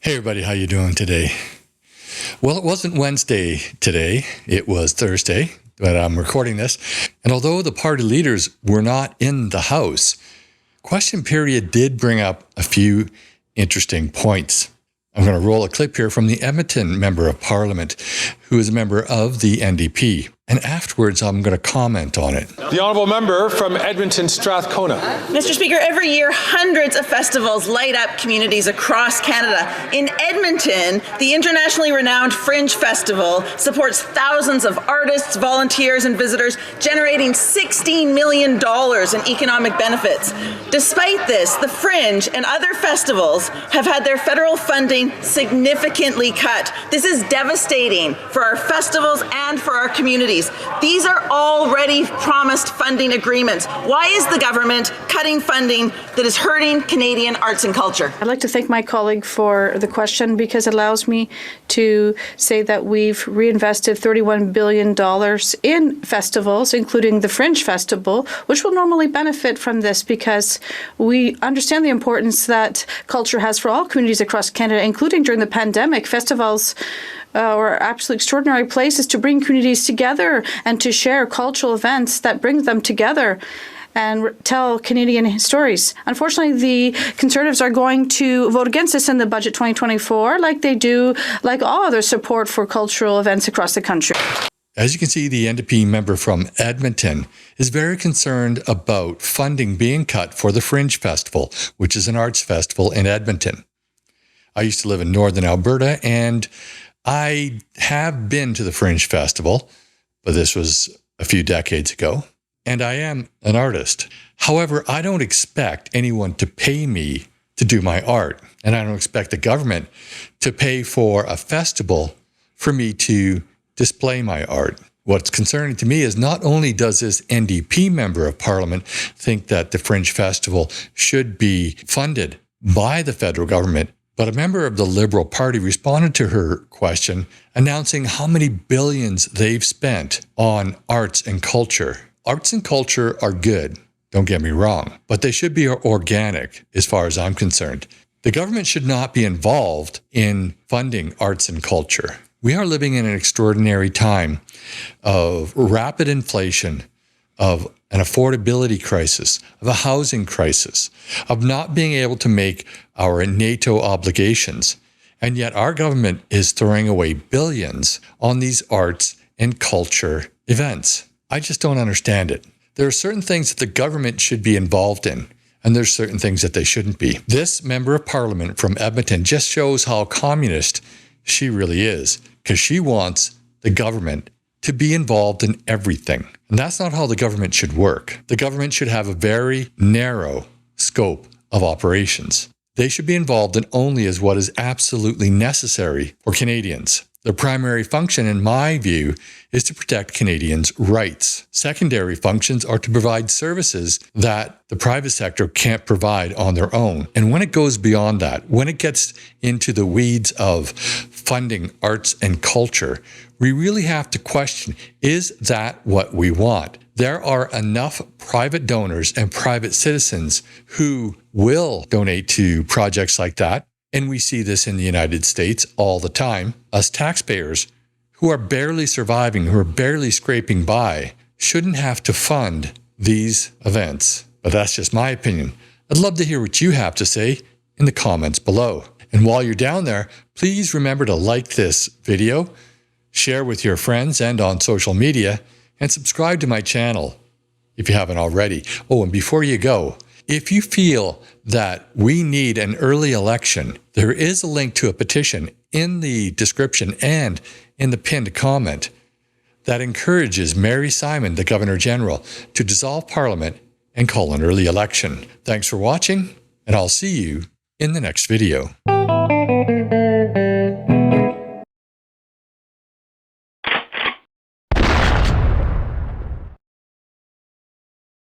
Hey everybody, how you doing today? Well, it wasn't Wednesday today, it was Thursday, but I'm recording this. And although the party leaders were not in the House, question period did bring up a few interesting points. I'm going to roll a clip here from the Edmonton Member of Parliament, who is a member of the NDP. And afterwards, I'm going to comment on it. The Honourable Member from Edmonton, Strathcona. Mr. Speaker, every year hundreds of festivals light up communities across Canada. In Edmonton, the internationally renowned Fringe Festival supports thousands of artists, volunteers and visitors, generating $16 million in economic benefits. Despite this, the Fringe and other festivals have had their federal funding significantly cut. This is devastating for our festivals and for our communities. These are already promised funding agreements. Why is the government cutting funding that is hurting Canadian arts and culture? I'd like to thank my colleague for the question because it allows me to say that we've reinvested $31 billion in festivals, including the Fringe Festival, which will normally benefit from this because we understand the importance that culture has for all communities across Canada, including during the pandemic. Festivals are absolutely extraordinary places to bring communities together and to share cultural events that bring them together and tell Canadian stories. Unfortunately, the Conservatives are going to vote against this in the budget 2024, like they do, like all other support for cultural events across the country. As you can see, the NDP member from Edmonton is very concerned about funding being cut for the Fringe Festival, which is an arts festival in Edmonton. I used to live in northern Alberta, and I have been to the Fringe Festival, but this was a few decades ago, and I am an artist. However, I don't expect anyone to pay me to do my art, and I don't expect the government to pay for a festival for me to display my art. What's concerning to me is not only does this NDP member of Parliament think that the Fringe Festival should be funded by the federal government, but a member of the Liberal Party responded to her question, announcing how many billions they've spent on arts and culture. Arts and culture are good, don't get me wrong, but they should be organic as far as I'm concerned. The government should not be involved in funding arts and culture. We are living in an extraordinary time of rapid inflation, of an affordability crisis, of a housing crisis, of not being able to make our NATO obligations. And yet our government is throwing away billions on these arts and culture events. I just don't understand it. There are certain things that the government should be involved in, and there's certain things that they shouldn't be. This member of Parliament from Edmonton just shows how communist she really is, because she wants the government to be involved in everything. And that's not how the government should work. The government should have a very narrow scope of operations. They should be involved in only as what is absolutely necessary for Canadians. Their primary function, in my view, is to protect Canadians' rights. Secondary functions are to provide services that the private sector can't provide on their own. And when it goes beyond that, when it gets into the weeds of funding arts and culture, we really have to question, is that what we want? There are enough private donors and private citizens who will donate to projects like that. And we see this in the United States all the time. Us taxpayers who are barely surviving, who are barely scraping by, shouldn't have to fund these events. But that's just my opinion. I'd love to hear what you have to say in the comments below. And while you're down there, please remember to like this video, share with your friends and on social media, and subscribe to my channel if you haven't already. Oh, and before you go, if you feel that we need an early election, there is a link to a petition in the description and in the pinned comment that encourages Mary Simon, the Governor General, to dissolve Parliament and call an early election. Thanks for watching, and I'll see you in the next video.